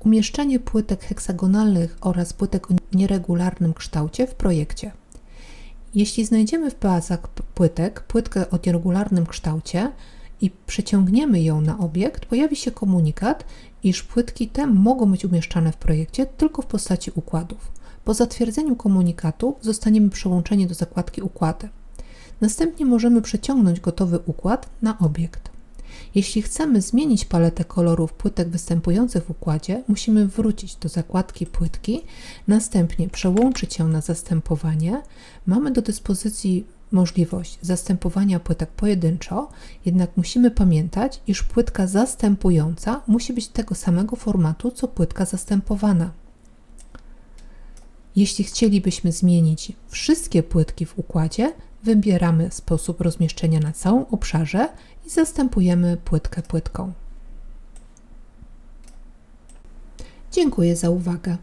umieszczenie płytek heksagonalnych oraz płytek o nieregularnym kształcie w projekcie. Jeśli znajdziemy w bazach płytek płytkę o nieregularnym kształcie i przeciągniemy ją na obiekt, pojawi się komunikat, iż płytki te mogą być umieszczane w projekcie tylko w postaci układów. Po zatwierdzeniu komunikatu zostaniemy przełączeni do zakładki Układy. Następnie możemy przeciągnąć gotowy układ na obiekt. Jeśli chcemy zmienić paletę kolorów płytek występujących w układzie, musimy wrócić do zakładki Płytki, następnie przełączyć ją na Zastępowanie. Mamy do dyspozycji możliwość zastępowania płytek pojedynczo, jednak musimy pamiętać, iż płytka zastępująca musi być tego samego formatu, co płytka zastępowana. Jeśli chcielibyśmy zmienić wszystkie płytki w układzie, wybieramy sposób rozmieszczenia na całym obszarze i zastępujemy płytkę płytką. Dziękuję za uwagę.